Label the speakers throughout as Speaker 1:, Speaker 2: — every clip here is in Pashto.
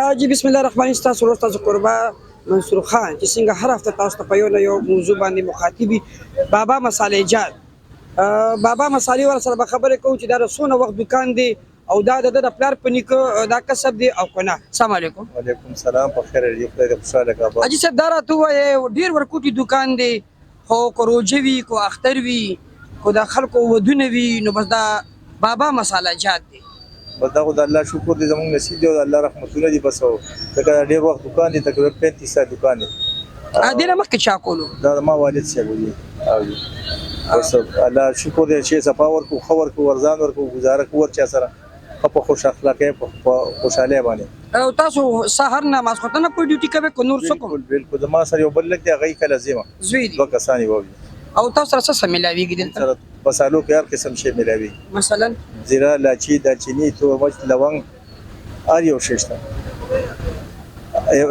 Speaker 1: جی بسم الله الرحمن الرحیم. تاسو ورته تاسو قربا منصور خان چې څنګه هر هفته تاسو ته په یو موضوع باندې مخاطبي بابا مصالح جات بابا مصالح ور سره خبرې کوو چې دا رسونه وخت دکان دی او دا د پلار په نیکو دا کسب دی او کنه. السلام علیکم.
Speaker 2: وعلیکم السلام. په خیر دی خدای دې خوشاله کړه.
Speaker 1: اجي صاحب دا راته وایي ډیر ورکوټي دکان دی خو کروجوي کو اختر وی کو د خلکو ودونه وی نو بس دا بابا مصالح جات دی.
Speaker 2: بس دا خو د الله شکر دی زموږ نصیب دی او د الله رحمتونه دي. بس او دا ډیر وخت دکان دی تقریبا 35 سال دکان دی.
Speaker 1: ا دې نه مخکې چا کولو
Speaker 2: دا ما والد صاحب دی او بس الله شکر دی چې صفا ورکو خبر کو ورزان ورکو گزاره کو ورچا سره په خوش اخلاقه په خوشاله باندې
Speaker 1: او تاسو سحر نه ماسختنه په ډیوټي کوي کو نور څه کوم؟
Speaker 2: بالکل زما سره یو بل لګ دی غي کله زیمه
Speaker 1: زوی دی
Speaker 2: دوه کسانی وو
Speaker 1: او تاسو سره څه ملاویږي دلته؟
Speaker 2: بسالو کې هر قسم شی ملاوي
Speaker 1: مثلا
Speaker 2: زیره لاچی دالچینی تو مچ لونګ ار یو ششته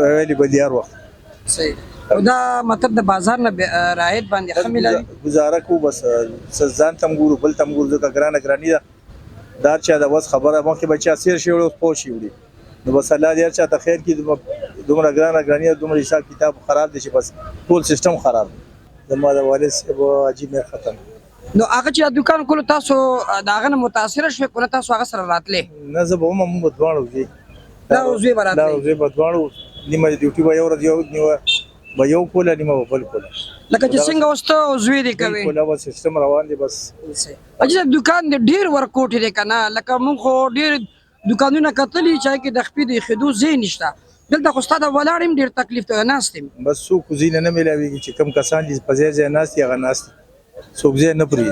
Speaker 2: ویلي بلیار وخت
Speaker 1: صحیح. او دا مطلب د بازار نه راحت باندې خملوي
Speaker 2: گزاره کو بس ځان تم ګورو بل تم ګورو د ګرانه ګرانی دا دار چا د وس خبره مو کې بچا سیر شي او پوه شي وړي نو بس الله دې چا ته خیر کې دومره ګرانه ګرانی دومره حساب کتاب خراب دي چې بس ټول سیستم خراب زما د والد صاحب عجیب نه ختم
Speaker 1: نو هغه چې دکان کول تاسو داغه نه متاثر شوي کو تاسو هغه سره راتلې
Speaker 2: نه زه به هم بدوانو دي
Speaker 1: دا وزوی براتلې
Speaker 2: دا وزوی بدوانو نیمه ډیوټي به یو ورځ یو نیو به یو کوله نیمه بل کوله
Speaker 1: لکه چې څنګه وسته وزوی دی کوي
Speaker 2: کوله بس سیستم روان دي بس.
Speaker 1: اجازه دکان دې ډیر ورکوټ دی کنه لکه مونږ خو ډیر دکانونه کتلی چې کې د خپې د خدو زین نشته دلته خو ستاسو ولاړم ډیر تکلیف ته ناستم
Speaker 2: بس سو کوزینه نه ملاويږي چې کم کسان دي په ځای ناست یا ناست سوګځه نه پری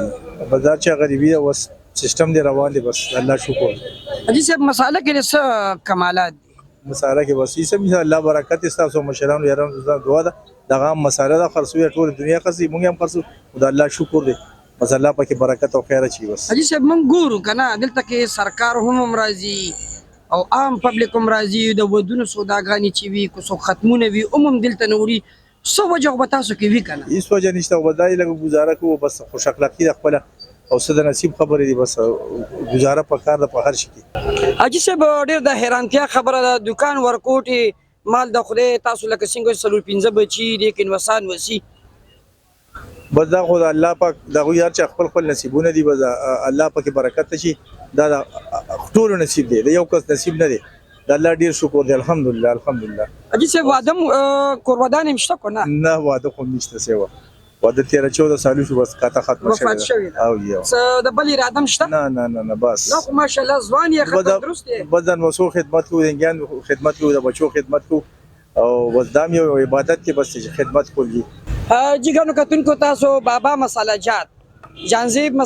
Speaker 2: بازار چې غریبي او سیستم دی روان دي بس الله شکر.
Speaker 1: اجي صاحب مساله کې څه کمالات دي؟
Speaker 2: مساله کې بس یې سم الله برکت تاسو مشرانو یارانو دعا ده دغه مساله د خرڅوي ټول دنیا خرڅي مونږ هم خرڅو خدای الله شکر دی بس الله پاکي برکت او خیر چي بس.
Speaker 1: اجي صاحب مونږ ګورو کنه دلته کې سرکار هم راضي او عام پبلک هم راضي د ودونو سوداګانی چې وی کو سو ختمونه وی عموم دلته نوري سو وجه به تاسو کې وی کنه
Speaker 2: هیڅ وجه نشته ودای لګ گزاره کو بس خوش اخلاقی د خپل او صد نصیب خبرې دي بس گزاره په کار د په هر شي کې.
Speaker 1: اجي صاحب ډیر د حیرانتیا خبره ده دکان ورکوټي مال د خدای تاسو لکه څنګه سلول 15 بچي لیکن وسان وسی
Speaker 2: بس دا خو الله پاک دغه یار چې خپل نصیبونه دي بس الله پاک برکت شي دا ټول نصیب دی یو کس نصیب نه دی د الله ډیر شکر دی الحمدلله الحمدلله.
Speaker 1: اجي صاحب ادم قربان مشته کو
Speaker 2: نه واده خو نشته سیوا واده 13-14 سالو شو بس کاته ختم شوی او یو
Speaker 1: څه د بل اراده مشته
Speaker 2: نه بس
Speaker 1: نو ماشاءالله ځوان یې خدای درست دی
Speaker 2: بدن وسو خدمت کو دنګان خدمت کو د بچو خدمت کو او بس دام یو عبادت کې بس خدمت کولی.
Speaker 1: جی ګانو کتون کو تاسو بابا مصالح جات جانزیب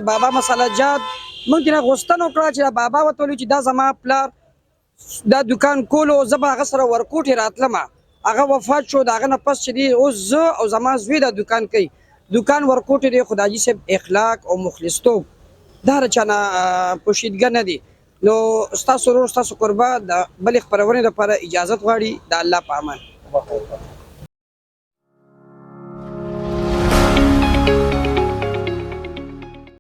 Speaker 1: بابا مصالح جات مونږ نه غوښتنه وکړه چې بابا وتولي چې دا زما پلار دا دکان کولو زبا غسر ورکوټي راتلمه هغه وفات شو داغه نه پس چې دی اوس زه او زما زوی دا دکان کوي دکان ورکوټي دی خدایي صاحب اخلاق او مخلصتوب دا رچانه پوشیدګه نه دي نو تاسو ورور تاسو قربا د بل خبرونه لپاره اجازه غواړي د الله په امان.